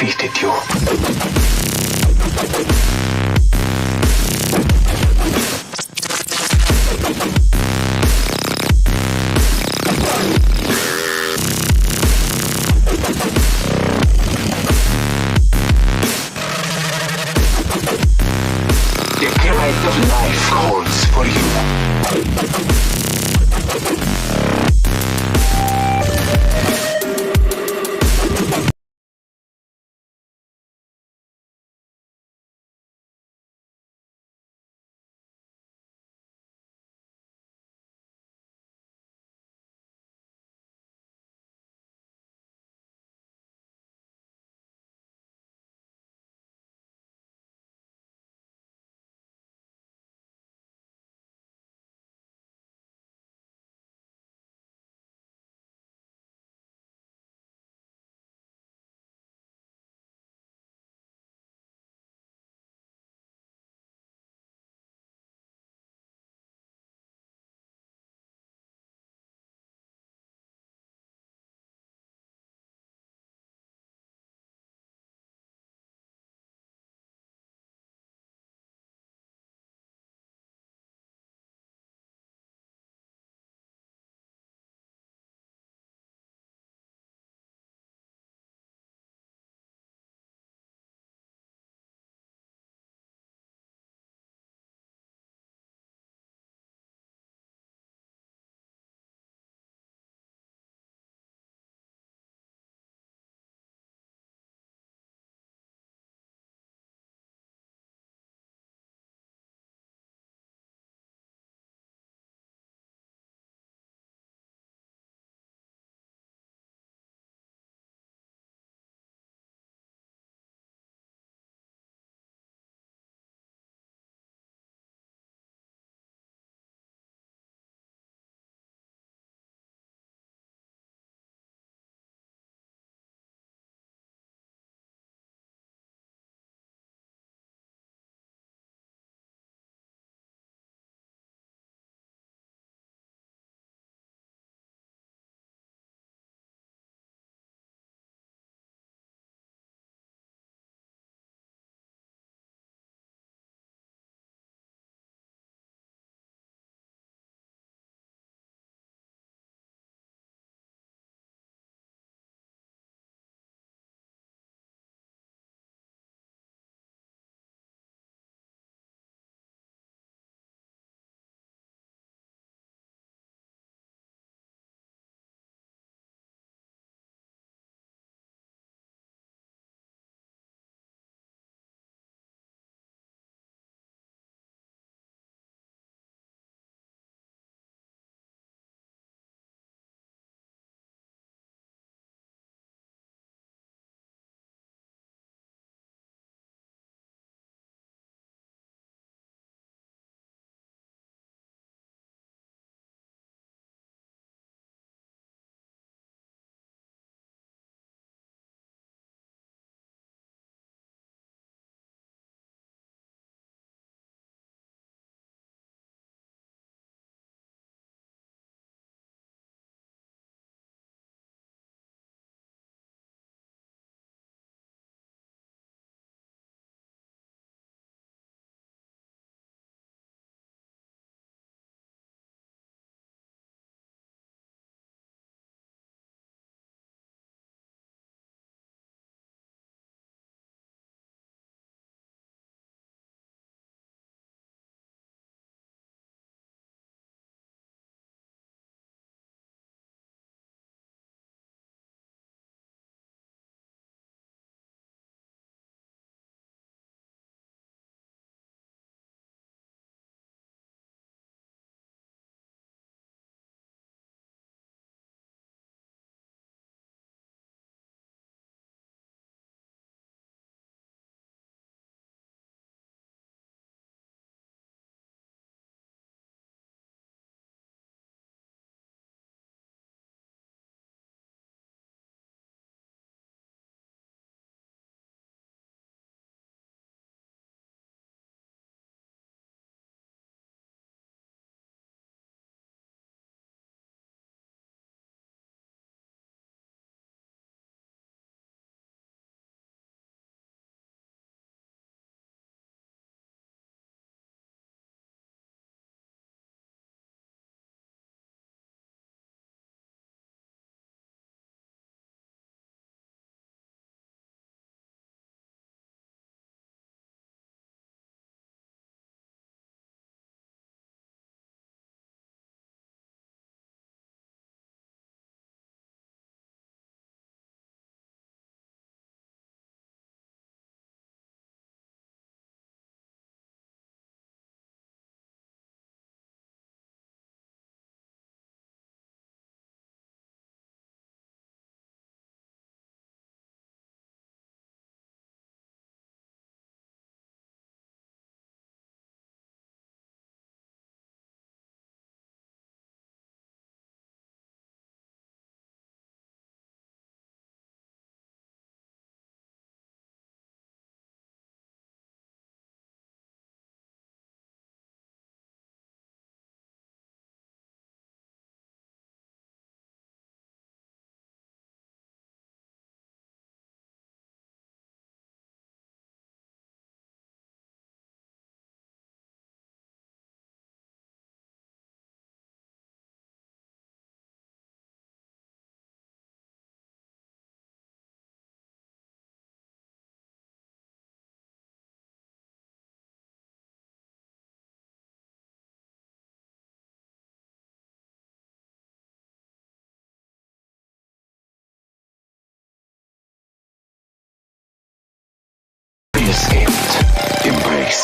defeated you. The knight of life calls for you.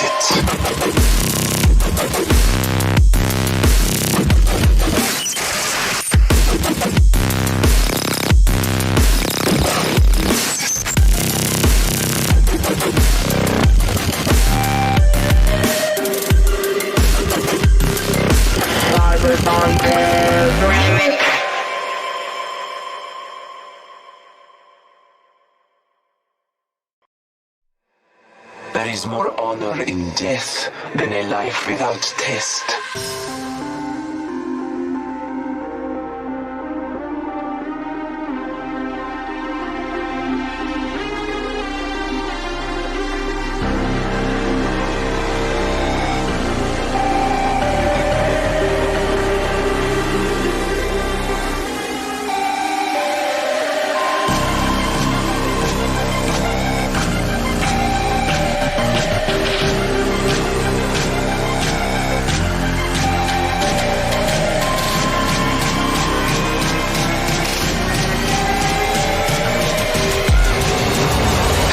Embrace it. There is more honor in death than a life without test.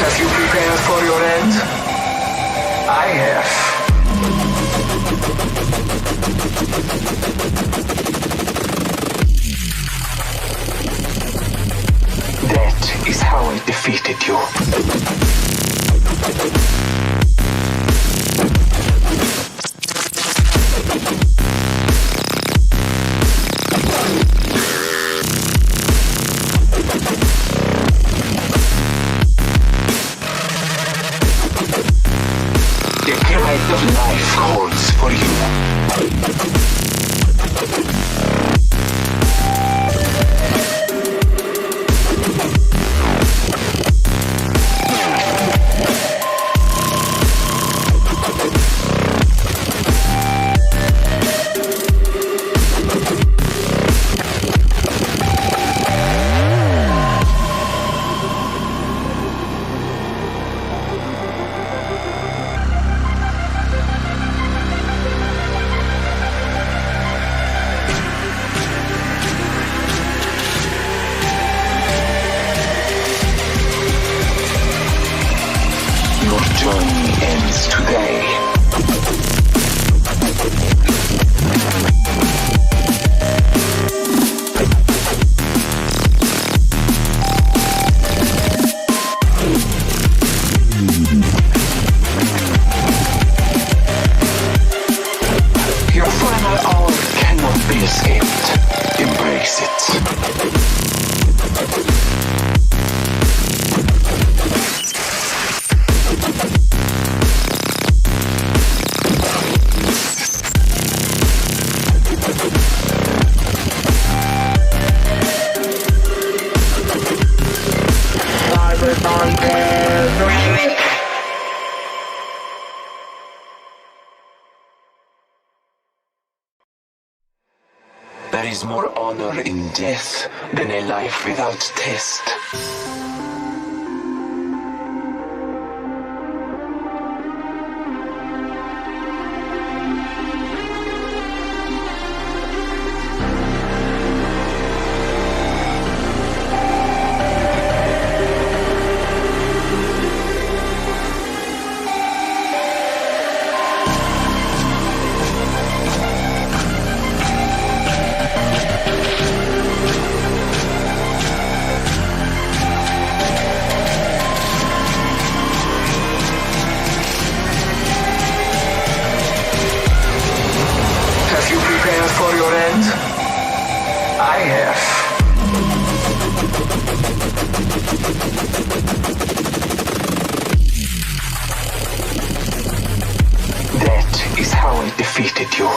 Have you prepared for your end? I have. That is how I defeated you. The knight of life calls for you. Your journey ends today. Your final hour cannot be escaped. Embrace it. There is more honor in death than a life without test. Have you prepared for your end? I have. That is how I defeated you.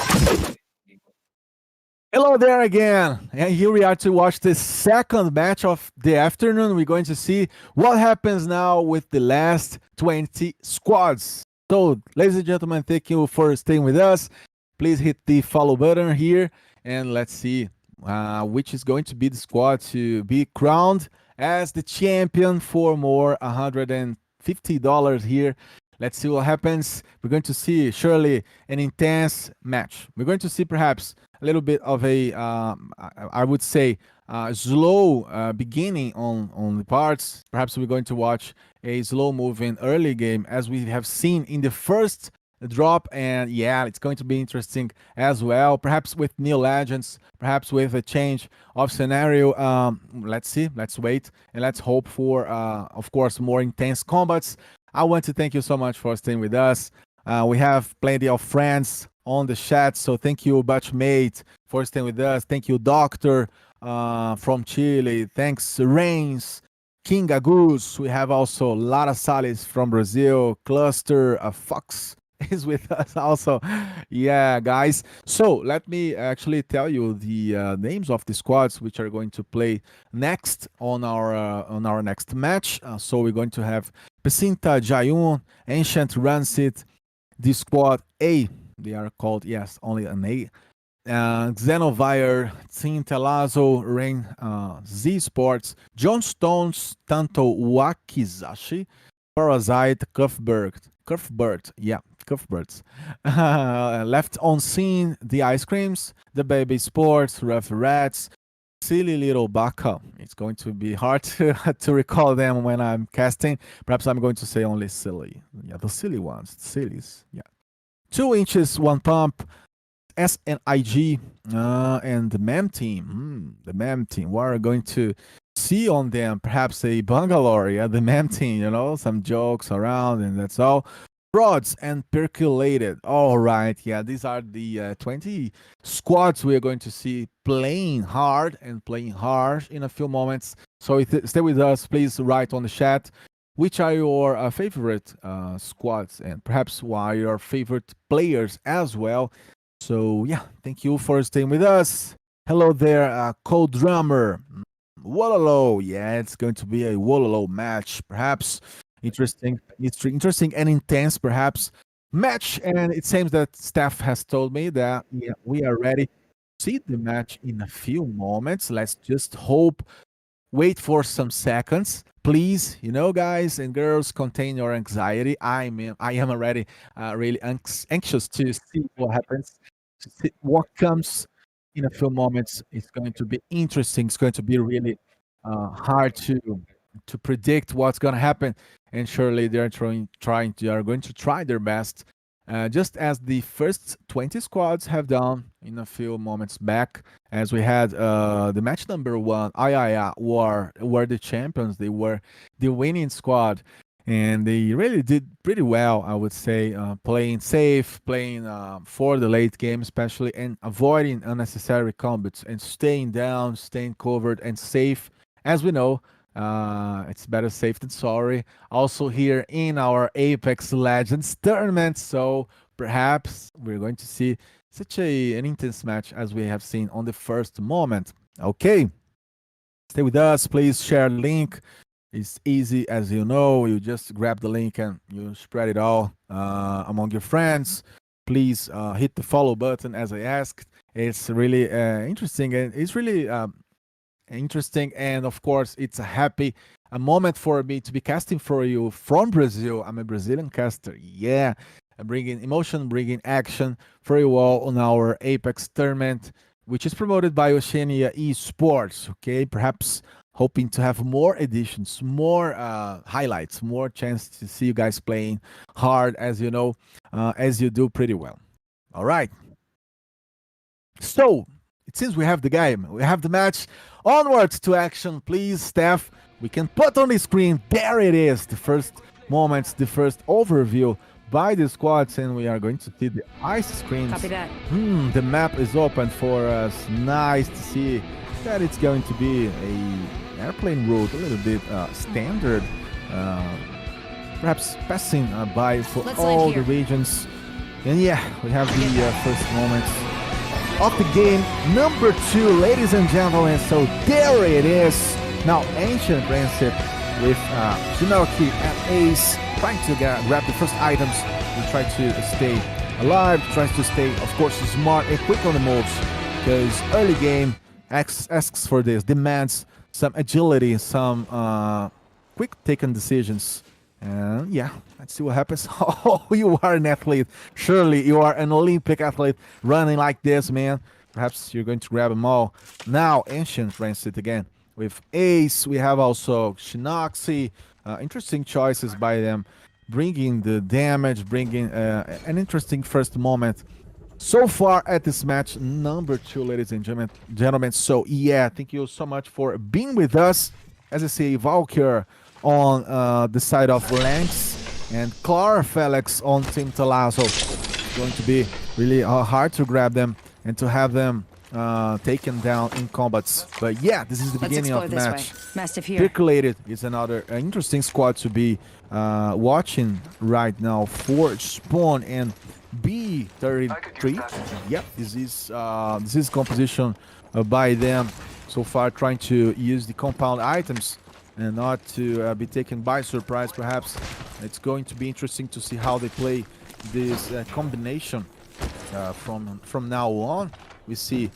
Hello there again, and here we are to watch the second match of the afternoon. We're going to see what happens now with the last 20 squads. So, ladies and gentlemen, thank you for staying with us. Please hit the follow button here, and let's see which is going to be the squad to be crowned as the champion for more $150 here. Let's see what happens. We're going to see surely an intense match. We're going to see perhaps a little bit of a, I would say, slow beginning on the parts. Perhaps we're going to watch a slow moving early game as we have seen in the first drop, and yeah, it's going to be interesting as well. Perhaps with new legends, perhaps with a change of scenario. Let's see, let's wait, and let's hope for, of course, more intense combats. I want to thank you so much for staying with us. We have plenty of friends on the chat, so thank you, Batchmate, for staying with us. Thank you, Doctor, from Chile. Thanks, Reigns, King Agus. We have also Lara Salles from Brazil. Cluster, Fox is with us also. Yeah, guys. So let me actually tell you the names of the squads which are going to play next on our next match. So we're going to have Pecinta, Jayun, Ancient Rancid, the squad A. They are called, yes, only an A. Xenovire, Team Telazo, Rain, Z Sports, John Stones, Tanto Wakizashi, Parasite, Cuthbert, yeah, Cuthberts. Left on Scene, The Ice Creams, The Baby Sports, Rough Rats, Silly Little Baka. It's going to be hard to recall them when I'm casting. Perhaps I'm going to say only silly. Yeah, the silly ones, sillies. Yeah. 2 inches, 1 pump, SNIG, and the MEM team. The MEM team. What are going to see on them? Perhaps a Bangalore, yeah, the MEM team, some jokes around, and that's all. Frauds and Percolated. All right, yeah, these are the 20 squads we are going to see playing hard and playing harsh in a few moments. So stay with us. Please write on the chat which are your favorite squads, and perhaps why are your favorite players as well. So yeah, thank you for staying with us. Hello there, co-drummer. Wololo. Yeah, it's going to be a Wololo match. Perhaps interesting and intense, perhaps match. And it seems that staff has told me that we are ready to see the match in a few moments. Let's just hope. Wait for some seconds, please. Guys and girls, contain your anxiety. I am already really anxious to see what happens, to see what comes in a few moments. It's going to be interesting. It's going to be really hard to predict what's going to happen, and surely they are they are going to try their best, just as the first 20 squads have done in a few moments back, as we had the match number 1. Were the champions. They were the winning squad, and they really did pretty well, I would say, playing safe, playing for the late game especially, and avoiding unnecessary combats and staying down, staying covered and safe. As we know, it's better safe than sorry. Also here in our Apex Legends tournament, so perhaps we're going to see such an intense match as we have seen on the first moment. Okay, stay with us. Please share the link. It's easy, as you know. You just grab the link and you spread it all among your friends. Please hit the follow button, as I asked. It's really interesting, and it's really interesting, and of course it's a moment for me to be casting for you from Brazil. I'm a Brazilian caster, yeah, bringing emotion, bringing action for you all on our Apex tournament, which is promoted by Oceania Esports. Okay, perhaps hoping to have more editions, more highlights, more chance to see you guys playing hard, as you know, as you do pretty well. All right, so it seems we have the game, we have the match. Onwards to action, please, staff. We can put on the screen. There it is. The first moments, the first overview by the squads, and we are going to see the ice screens. Copy that. The map is open for us. Nice to see that it's going to be a airplane route, a little bit standard, perhaps passing by for all the regions. And yeah, we have the first moments of the game number 2, ladies and gentlemen. So there it is. Now Ancient Rancid with Shinoki and Ace trying to grab the first items and try to stay alive, tries to stay, of course, smart and quick on the moves, because early game asks for this, demands some agility, some quick taken decisions. And yeah, let's see what happens. Oh, you are an athlete. Surely you are an Olympic athlete running like this, man. Perhaps you're going to grab them all. Now, Ancient Rancid again with Ace. We have also Shinoxi. Interesting choices by them. bringing the damage, bringing an interesting first moment so far at this match number 2, ladies and gentlemen. So yeah, thank you so much for being with us. As I say, Valkyr on the side of Lance and Clar Felix on Team Talazzo. It's going to be really hard to grab them and to have them taken down in combats. But yeah, this is the beginning of the match. Percolated is another interesting squad to be watching right now for Spawn and B33. Yep, this is composition by them so far, trying to use the compound items and not to be taken by surprise. Perhaps it's going to be interesting to see how they play this combination from now on. We see,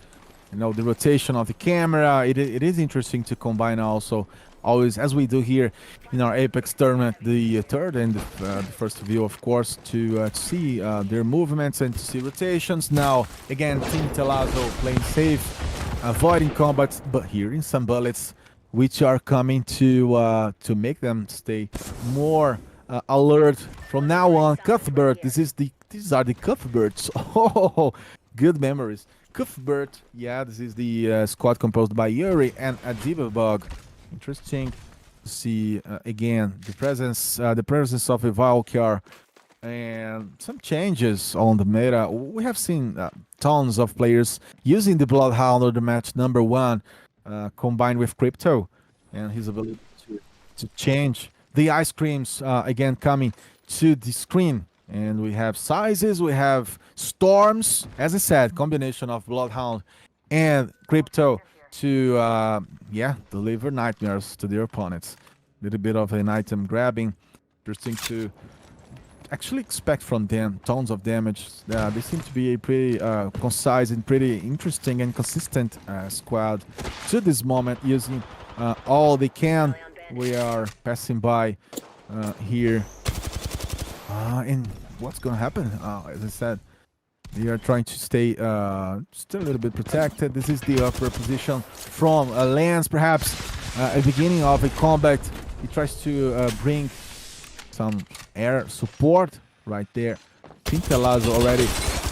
you know, the rotation of the camera. It is interesting to combine also, always as we do here in our Apex tournament, the third and the first view, of course, to see their movements and to see rotations. Now, again, Team Talazzo playing safe, avoiding combats, but hearing some bullets, which are coming to make them stay more alert from now on. Cuthbert, these are the Cuthberts. Oh, good memories. Cuthbert, yeah, this is the squad composed by Yuri and Adibabug. Interesting to see again the presence of a Valkyr and some changes on the meta. We have seen tons of players using the Bloodhound or the match number 1 combined with Crypto and his ability to change the ice creams again coming to the screen. And we have sizes, we have storms, as I said, combination of Bloodhound and Crypto to deliver nightmares to their opponents. A little bit of an item grabbing. Interesting to actually expect from them tons of damage. They seem to be a pretty concise and pretty interesting and consistent squad to this moment, using all they can. We are passing by here. And what's going to happen? As I said, they are trying to stay still a little bit protected. This is the upper position from Lance, perhaps a beginning of a combat. He tries to bring some air support right there. Team Talazzo already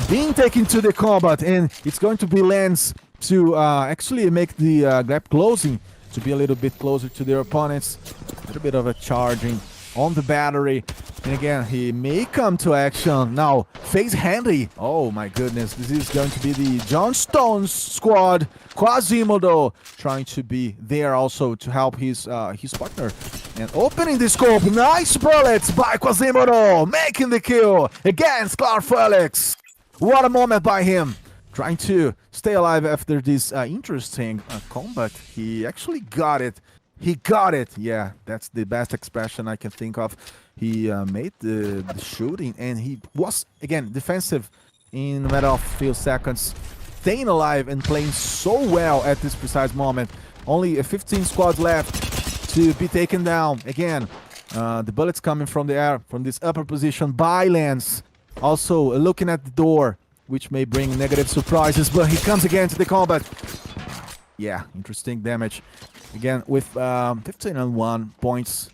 being taken to the combat, and it's going to be Lance to actually make the grab closing to be a little bit closer to their opponents. A little bit of a charging on the battery. And again, he may come to action. Now, face handy. Oh my goodness, this is going to be the John Stones squad. Quasimodo trying to be there also to help his partner. And opening the scope. Nice bullets by Quasimodo. Making the kill against Clar Felix. What a moment by him. Trying to stay alive after this interesting combat. He actually got it. He got it. Yeah, that's the best expression I can think of. He made the shooting, and he was, again, defensive in a matter of few seconds, staying alive and playing so well at this precise moment. Only 15 squads left to be taken down. Again, the bullets coming from the air, from this upper position by Lance. Also looking at the door, which may bring negative surprises, but he comes again to the combat. Yeah, interesting damage. Again, with 15-1 points.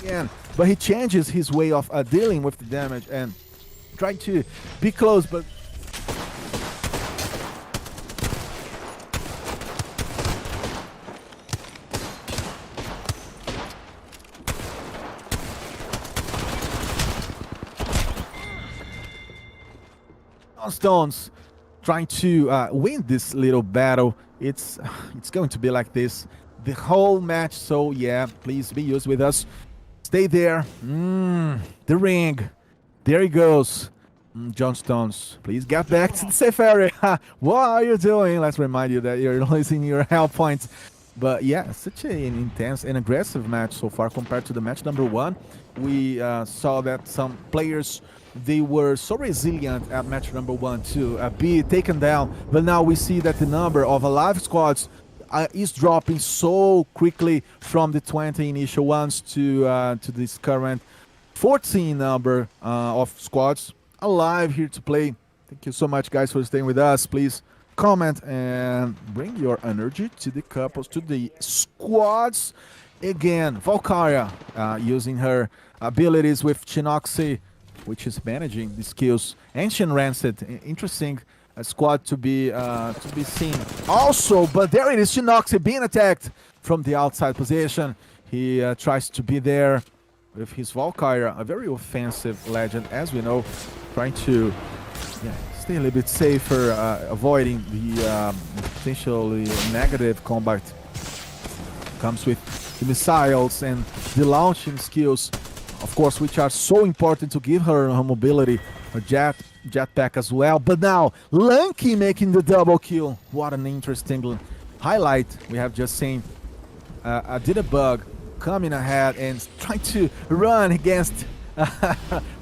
Again, but he changes his way of dealing with the damage and trying to be close, but Stones trying to win this little battle. It's going to be like this the whole match. So yeah, please be used with us. Stay there. The ring. There he goes. John Stones, please get back to the safe area. What are you doing? Let's remind you that you're losing your health points. But yeah, such an intense and aggressive match so far compared to the match number 1. We saw that some players, they were so resilient at match number 1 to be taken down, but now we see that the number of alive squads is dropping so quickly from the 20 initial ones to this current 14 number of squads alive here to play. Thank you so much, guys, for staying with us. Please comment and bring your energy to the couples, to the squads. Again, Valkyria using her abilities with Chinoxi, which is managing the skills. Ancient Rancid, interesting squad to be seen. Also, but there it is, Chinoxi being attacked from the outside position. He tries to be there with his Valkyria, a very offensive legend, as we know, trying to stay a little bit safer, avoiding the potentially negative combat. Comes with the missiles and the launching skills, of course, which are so important to give her mobility, a jetpack as well. But now, Lanky making the double kill. What an interesting highlight we have just seen. Did a bug coming ahead and trying to run against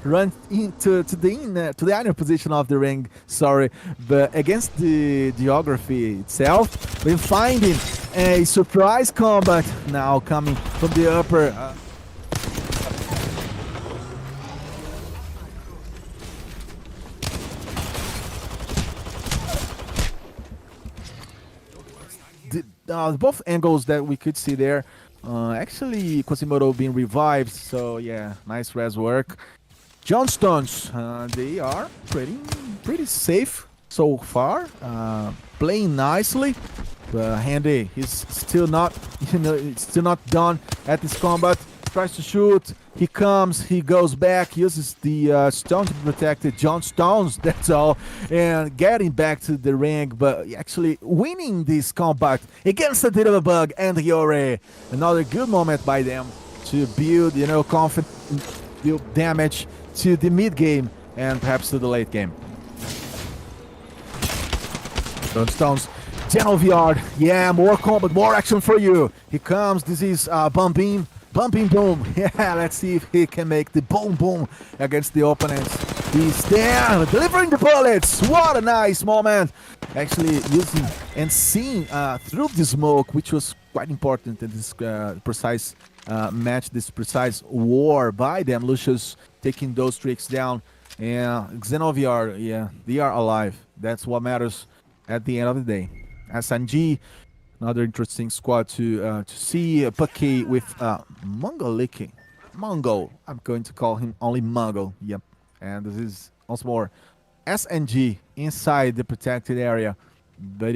run into the inner position of the ring, sorry, but against the geography itself, we're finding a surprise combat now coming from the upper both angles that we could see there. Actually, Quasimodo being revived, so yeah, nice res work. Johnstones, they are pretty safe so far, playing nicely. Handy, he's still not, still not done at this combat. Tries to shoot, he comes, he goes back, uses the stone to protect it. John Stones, that's all, and getting back to the ring, but actually winning this combat against the Did of a Bug and Yore. Another good moment by them to build, confidence, build damage to the mid game and perhaps to the late game. John Stones, Channel VR, yeah, more combat, more action for you. He comes, this is Bumping Boom. Yeah, let's see if he can make the boom boom against the opponents. He's there, delivering the bullets. What a nice moment. Actually using and seeing through the smoke, which was quite important in this precise match, this precise war by them. Lucius taking those tricks down. And Xenoviar, yeah, they are alive. That's what matters at the end of the day. SNG, another interesting squad to see. Pucky with Mongoliki. Mongol. I'm going to call him only Mongol. Yep. And this is once more SNG inside the protected area. But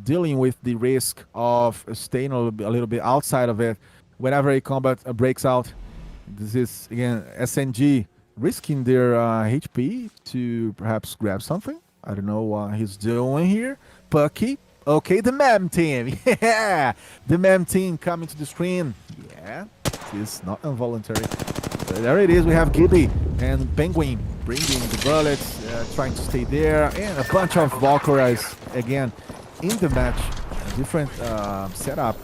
dealing with the risk of staying a little bit outside of it whenever a combat breaks out. This is again SNG risking their HP to perhaps grab something. I don't know what he's doing here. Pucky. Okay, the MEM team. Yeah, the MEM team coming to the screen. Yeah, it's not involuntary. So there it is. We have Gibby and Penguin bringing the bullets, trying to stay there, and a bunch of Valkyries again in the match. A different setup,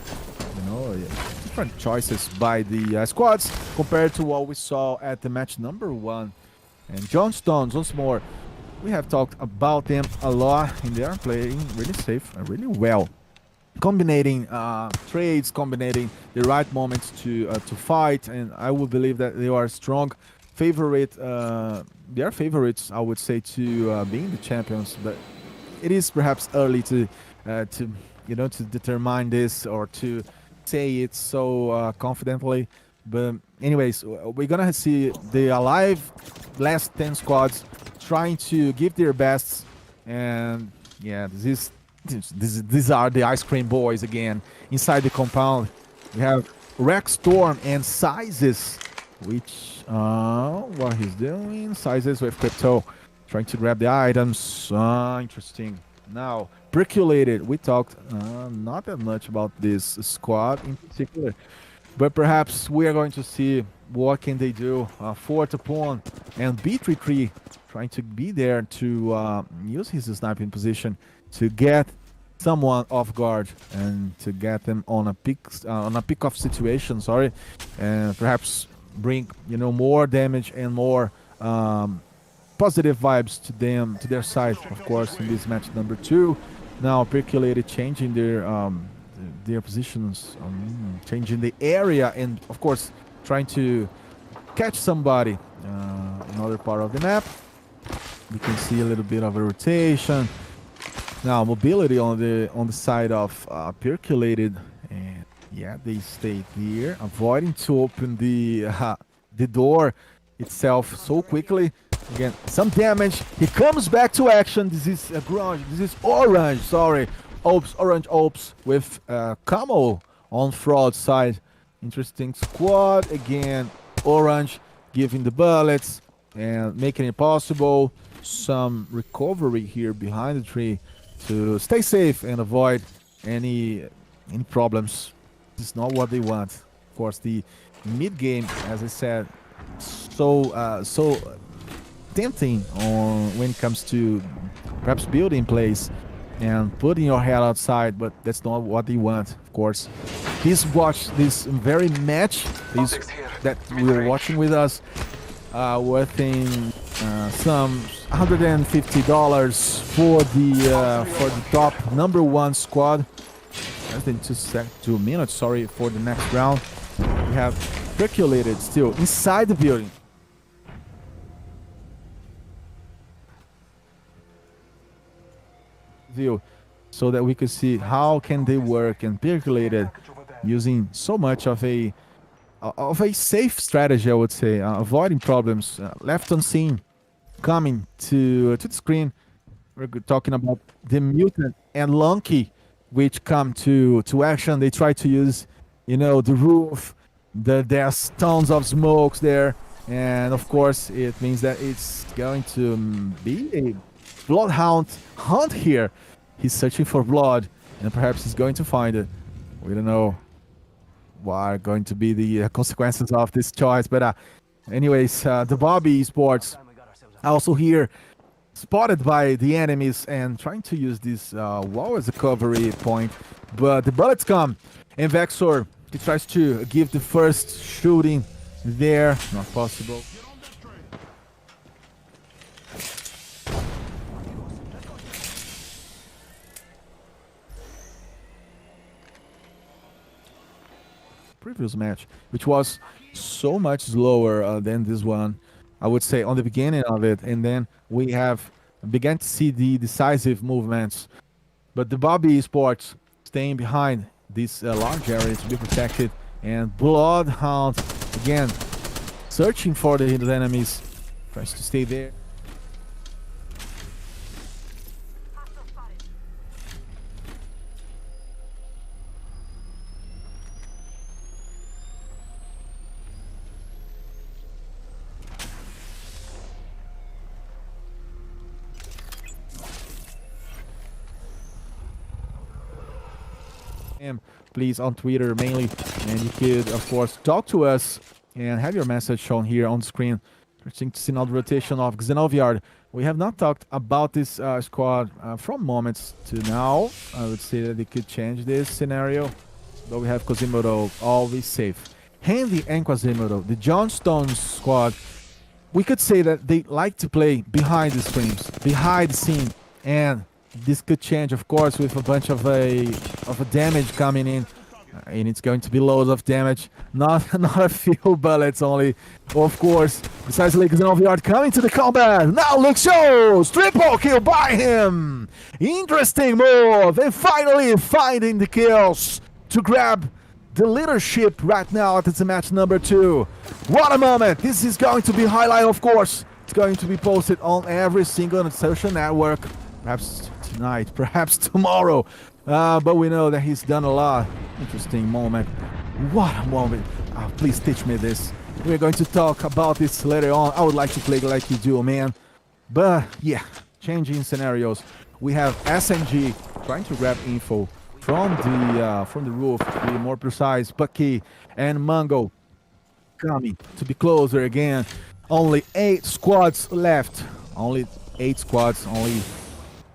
different choices by the squads compared to what we saw at the match number 1. And John Stones once more. We have talked about them a lot, and they are playing really safe and really well. Combining trades, combining the right moments to fight, and I would believe that they are strong favorite. They are favorites, I would say, to being the champions. But it is perhaps early to determine this or to say it so confidently. But anyways, we're gonna see the alive last 10 squads trying to give their best, and yeah, these are the Ice Cream Boys again inside the compound. We have Rex Storm and Sizes, which what he's doing. Sizes with Crypto trying to grab the items. Interesting. Now Percolated, we talked not that much about this squad in particular, but perhaps we are going to see what can they do. Fourth upon and B33 trying to be there to use his sniping position to get someone off guard and to get them on a pick off situation. Sorry, and perhaps bring more damage and more positive vibes to them, to their side. Of course, in this match number 2, now Percolated changing their positions, changing the area, and of course trying to catch somebody another part of the map. We can see a little bit of a rotation. Now mobility on the side of percolated, and yeah, they stay there, avoiding to open the door itself so quickly. Again, some damage. He comes back to action. This is a grunge. This is orange. Sorry, orange Ops with camo on fraud side. Interesting squad again. Orange giving the bullets and making it possible. Some recovery here behind the tree to stay safe and avoid any problems. This is not what they want. Of course, the mid game, as I said, so tempting on when it comes to perhaps building plays and putting your head outside, but that's not what they want. Of course, please watch this very match that we're watching with us, worth some $150 for the top number one squad. Less than 2 minutes, sorry, for the next round. We have percolated still inside the building. View, so that we could see how can they work and percolated using so much of a safe strategy, I would say, avoiding problems, left unseen, coming to the screen. We're talking about the mutant and Lunky, which come to action. They try to use, the roof. There's tons of smokes there, and of course, it means that it's going to be a bloodhound hunt here. He's searching for blood, and perhaps he's going to find it. We don't know what are going to be the consequences of this choice, but anyways, the Bobby Esports also here spotted by the enemies and trying to use this wall as a recovery point, but the bullets come, and Vexor, he tries to give the first shooting there. Not possible. Previous match, which was so much slower than this one, I would say, on the beginning of it, and then we have began to see the decisive movements, but the Bobby Esports staying behind this large area to be protected, and Bloodhound again searching for the enemies, tries to stay there. Please on Twitter mainly, and you could of course talk to us and have your message shown here on screen. Interesting to see now the rotation of Xenoviard. We have not talked about this squad from moments to now. I would say that they could change this scenario, but we have Quasimodo always safe. Handy and Quasimodo, the Johnstone squad, we could say that they like to play behind the screens, behind the scene, and this could change, of course, with a bunch of a damage coming in, and it's going to be loads of damage, not a few bullets only, of course. Besides, Xenoviard coming to the combat. Now look, shows triple kill by him. Interesting move. And finally finding the kills to grab the leadership right now at the match number 2. What a moment! This is going to be highlight, of course. It's going to be posted on every single social network. Perhaps tonight, perhaps tomorrow, but we know that he's done a lot. Interesting moment. What a moment. Please teach me this. We're going to talk about this later on. I would like to play like you do, man. But yeah, changing scenarios. We have SMG trying to grab info from the roof, to be more precise. Bucky and Mango coming to be closer again. Only 8 squads left. Only 8 squads, only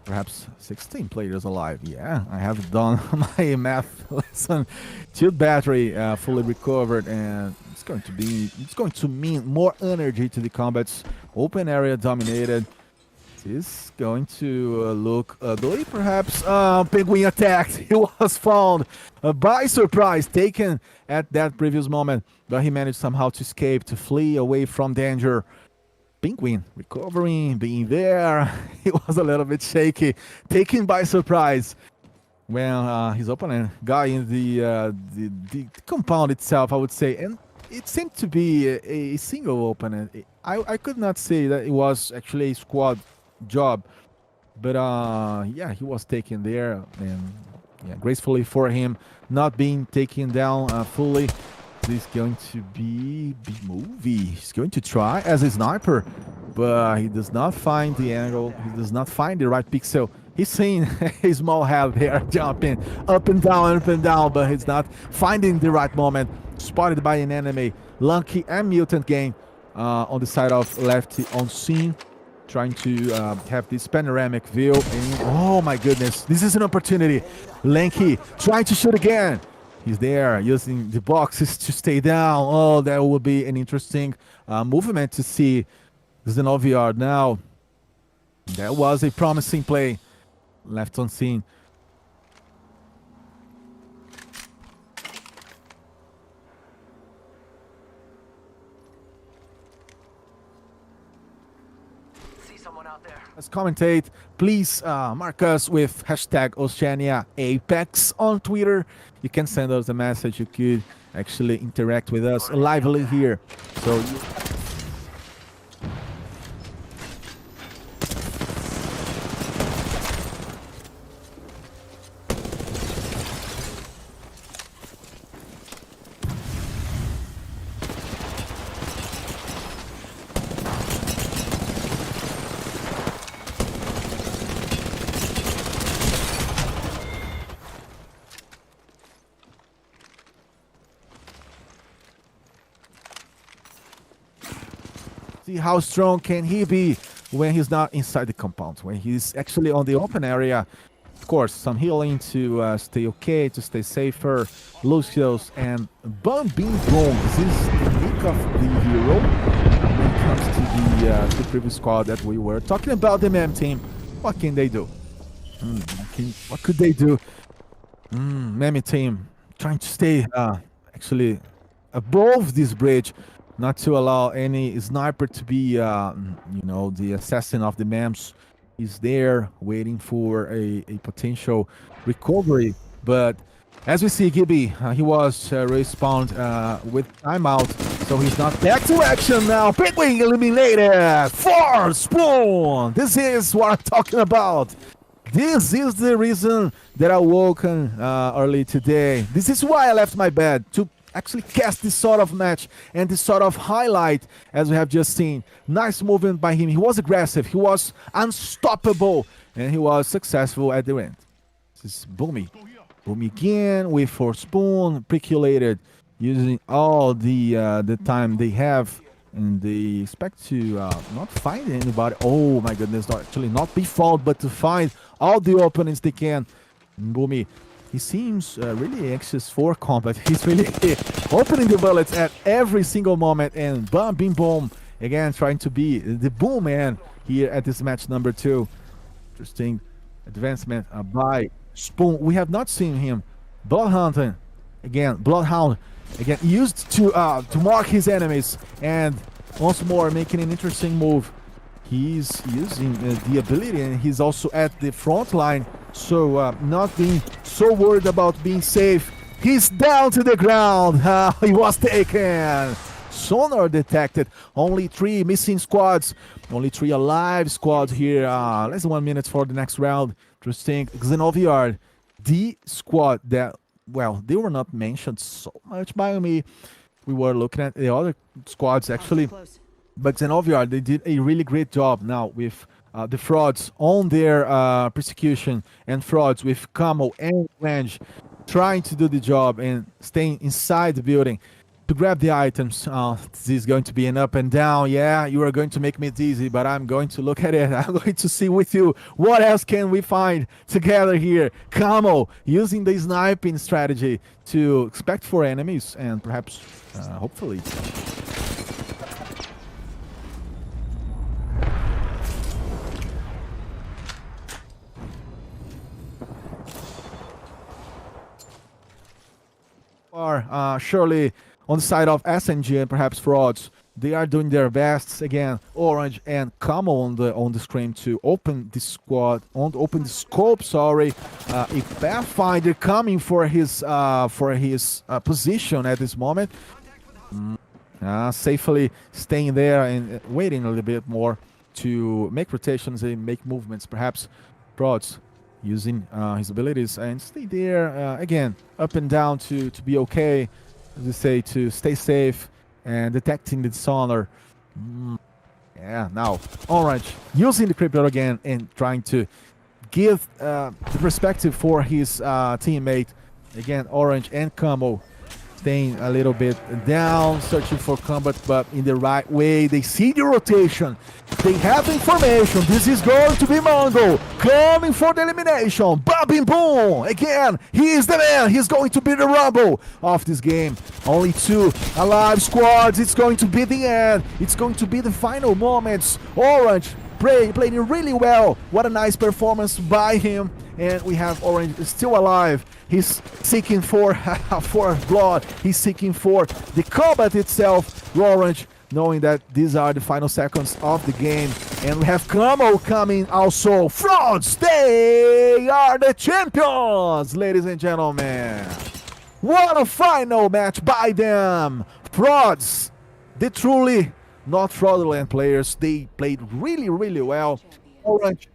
perhaps 16 players alive. Yeah, I have done my math lesson. Shield battery fully recovered, and it's going to mean more energy to the combats. Open area dominated. Is going to look ugly, perhaps. Penguin attacked. He was found by surprise, taken at that previous moment, but he managed somehow to escape, to flee away from danger. Penguin recovering, being there. He was a little bit shaky, taken by surprise when his opponent got in the compound itself, I would say. And it seemed to be a single opponent. I could not say that it was actually a squad job, but yeah, he was taken there, and yeah, gracefully for him, not being taken down fully. This is going to be movie. He's going to try as a sniper, but he does not find the angle. He does not find the right pixel. He's seeing a small head there jumping up and down, but he's not finding the right moment. Spotted by an enemy. Lucky and Mutant Gang on the side of lefty on scene, trying to have this panoramic view. And, oh my goodness, this is an opportunity. Lanky trying to shoot again. He's there using the boxes to stay down. Oh, that will be an interesting movement to see. Xenoviard now. That was a promising play. Left on scene. See someone out there. Let's commentate. Please mark us with hashtag Oceania Apex on Twitter. You can send us a message. You could actually interact with us lively here. So see how strong can he be when he's not inside the compound, when he's actually on the open area. Of course, some healing to stay okay, to stay safer. Lucius and Bum Bing Boom. This is the nick of the hero when it comes to the previous squad that we were talking about. The MEM team, what can they do? What could they do? MEM team trying to stay actually above this bridge, not to allow any sniper to be, the assassin of the MEMs. Is there waiting for a potential recovery. But as we see, Gibby, he was respawned with timeout, so he's not back to action now. Penguin eliminated for Spoon. This is what I'm talking about. This is the reason that I woke early today. This is why I left my bed, to actually cast this sort of match and this sort of highlight, as we have just seen. Nice movement by him. He was aggressive. He was unstoppable, and he was successful at the end. This is Boomy. Boomy again with Spoon, preculated, using all the time they have, and they expect to not find anybody. Oh my goodness, not be found, but to find all the openings they can. Boomy, he seems really anxious for combat. He's really opening the bullets at every single moment. And Bum Bing Boom again trying to be the boom man here at this match number 2. Interesting advancement by Spoon. We have not seen him. Bloodhound again used to mark his enemies, and once more making an interesting move. He's using the ability, and he's also at the front line, so not being so worried about being safe. He's down to the ground. He was taken. Sonar detected. Only 3 missing squads. Only 3 alive squads here. Less than 1 minute for the next round. Interesting. Xenoviard, the squad that, well, they were not mentioned so much by me. We were looking at the other squads actually. But Xenoviard, they did a really great job now with the frauds on their persecution, and frauds with Camo and Range trying to do the job and staying inside the building to grab the items. This is going to be an up and down. Yeah, you are going to make me dizzy, but I'm going to look at it. I'm going to see with you what else can we find together here. Camo using the sniping strategy to expect for enemies and perhaps, hopefully, are surely on the side of SNG and perhaps frauds They are doing their best again. Orange and Camo on the screen to open the squad, open the scope. Sorry, a Pathfinder coming for his position at this moment. Safely staying there and waiting a little bit more to make rotations and make movements. Perhaps Prods using his abilities and stay there again, up and down to be okay. As we say, to stay safe and detecting the dishonor. Yeah, now Orange using the crypto again and trying to give the perspective for his teammate. Again, Orange and Camo staying a little bit down, searching for combat, but in the right way. They see the rotation. They have information. This is going to be Mongo coming for the elimination. Bobbing boom! Again, he is the man. He's going to be the rumble of this game. Only 2 alive squads. It's going to be the end. It's going to be the final moments. Orange playing really well. What a nice performance by him. And we have Orange still alive. He's seeking for blood. He's seeking for the combat itself. Orange knowing that these are the final seconds of the game. And we have Camo coming also. Frauds, they are the champions, ladies and gentlemen. What a final match by them. Frauds, the truly not fraudulent players. They played really, really well. Orange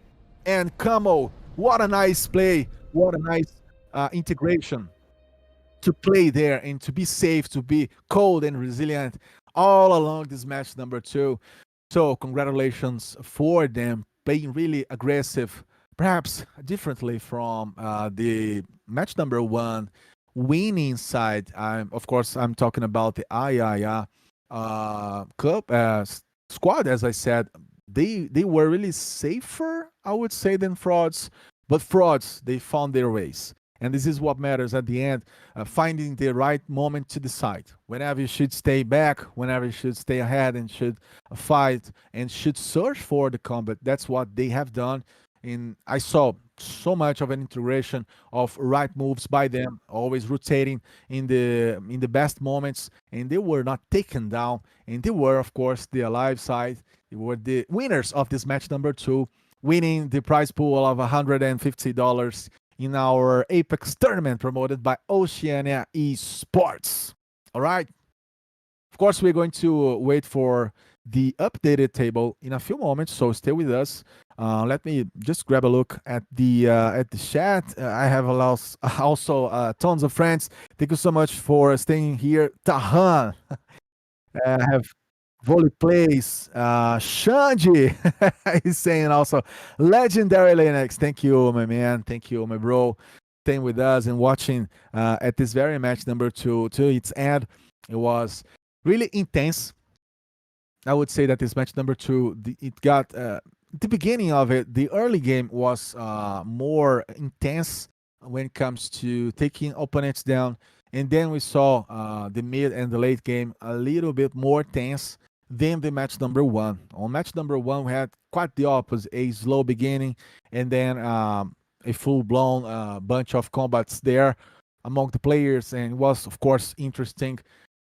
and Camo, what a nice play. What a nice integration to play there and to be safe, to be cold and resilient all along this match number 2. So congratulations for them playing really aggressive, perhaps differently from the match number 1 winning side. Of course, I'm talking about the IIA club squad. As I said, they were really safer, I would say, than Frauds. But Frauds, they found their ways. And this is what matters at the end, finding the right moment to decide. Whenever you should stay back, whenever you should stay ahead and should fight and should search for the combat. That's what they have done. And I saw so much of an integration of right moves by them, always rotating in the best moments, and they were not taken down. And they were, of course, the alive side. They were the winners of this match number 2, winning the prize pool of $150 in our Apex tournament promoted by Oceania Esports. All right. Of course, we're going to wait for the updated table in a few moments, so stay with us. Let me just grab a look at the chat. I have also tons of friends. Thank you so much for staying here. Tahan, I have Volley Plays, Shanji is saying also, legendary Linux. Thank you, my man. Thank you, my bro. Staying with us and watching at this very match number 2 to its end. It was really intense. I would say that this match number 2, it got the beginning of it. The early game was more intense when it comes to taking opponents down, and then we saw the mid and the late game a little bit more tense than the match number 1. On match number 1, we had quite the opposite, a slow beginning and then a full-blown bunch of combats there among the players. And it was, of course, interesting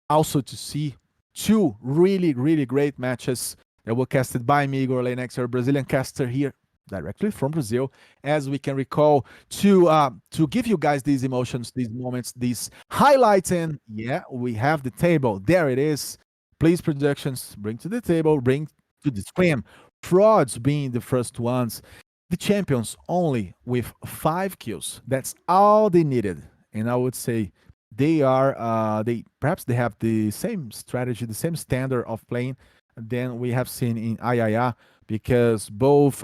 also to see 2 really, really great matches that were casted by me, Igor Lenex, our Brazilian caster here directly from Brazil, as we can recall, to give you guys these emotions, these moments, these highlights. And yeah, we have the table. There it is. Please, productions, bring to the table, bring to the screen. Frauds being the first ones. The champions only with 5 kills. That's all they needed. And I would say they are, perhaps they have the same strategy, the same standard of playing than we have seen in IIA, because both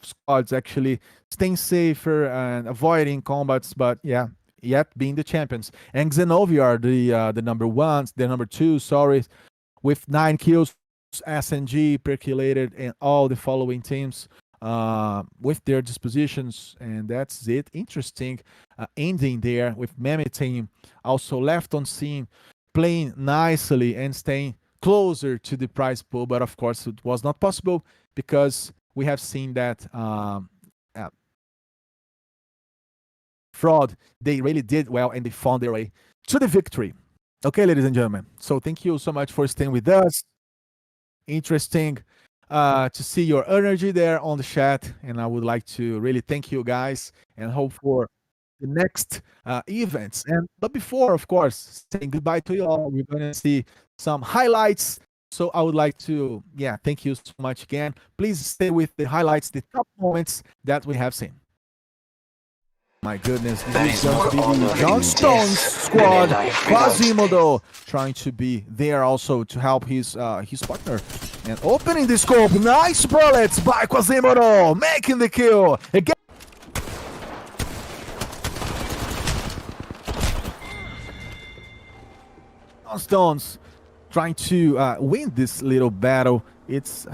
squads actually staying safer and avoiding combats, but yeah, yet being the champions. And Xenovia are the number 1, the number 2, sorry, with 9 kills. SNG, Percolated, and all the following teams with their dispositions. And that's it. Interesting ending there with Meme team also left on scene, playing nicely and staying closer to the prize pool. But of course, it was not possible because we have seen that Fraud, they really did well and they found their way to the victory. Okay, ladies and gentlemen. So thank you so much for staying with us. Interesting to see your energy there on the chat, and I would like to really thank you guys and hope for the next events. And but before, of course, saying goodbye to you all, we're going to see some highlights. So I would like to, yeah, thank you so much again. Please stay with the highlights, the top moments that we have seen. My goodness, There this is is going more to be honor the John in Stones death than in squad. life without Quasimodo trying to be there also to help his partner. And opening the scope, nice bullets by Quasimodo, making the kill. Again. John Stones trying to win this little battle. It's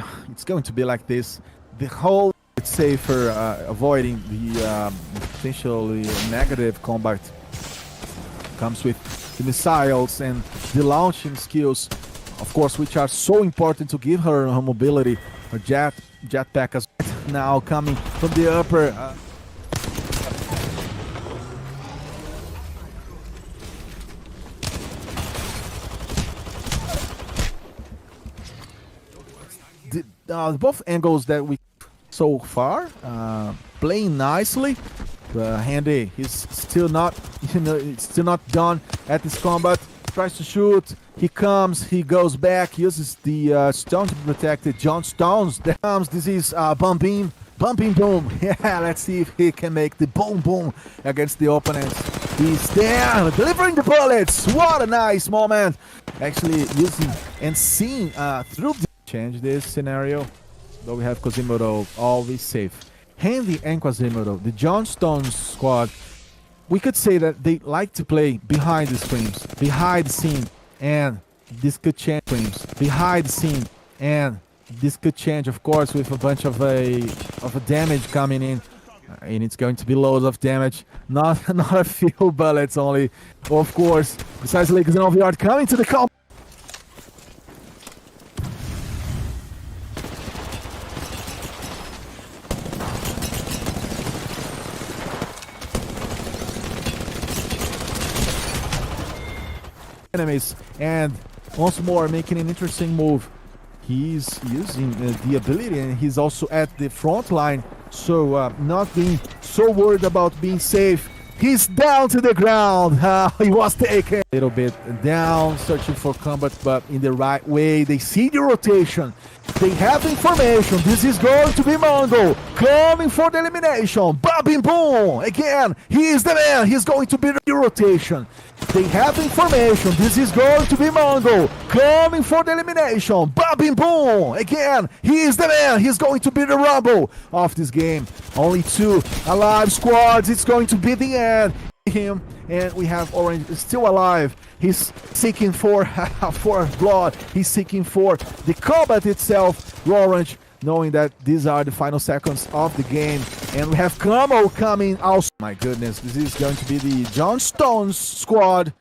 going to be like this. The whole it's safer avoiding the potentially negative combat comes with the missiles and the launching skills, of course, which are so important to give her mobility. Her jetpack as now coming from the upper. Both angles that we so far playing nicely. Handy, he's still not, it's still not done at this combat. Tries to shoot, he comes, he goes back, uses the stone to protect it. John Stones, there comes, this is bumping boom. Yeah, let's see if he can make the boom boom against the opponents. He's there, delivering the bullets. What a nice moment. Actually using and seeing through the change this scenario. Though we have Quasimodo always safe. Handy and Quasimodo, the John Stones squad, we could say that they like to play behind the screens, behind the scene, and this could change screens, behind the scene, and this could change, of course, with a bunch of a damage coming in, and it's going to be loads of damage, not a few bullets only, of course. Besides, Lakers and OVR coming to the comp. Enemies, and once more making an interesting move. He's using the ability, and he's also at the front line, so not being so worried about being safe. He's down to the ground. He was taken a little bit down, searching for combat, but in the right way. They see the rotation. They have information. This is going to be Mongo coming for the elimination. Bobbing boom! Again, he is the man. He's going to be the rotation. They have information. This is going to be Mongo coming for the elimination. Bobbing boom! Again, he is the man. He's going to be the rumble of this game. Only 2 alive squads. It's going to be the end. Him, and we have Orange still alive. He's seeking for blood. He's seeking for the combat itself. Orange, knowing that these are the final seconds of the game, and we have Camo coming also. My goodness, this is going to be the John Stones squad.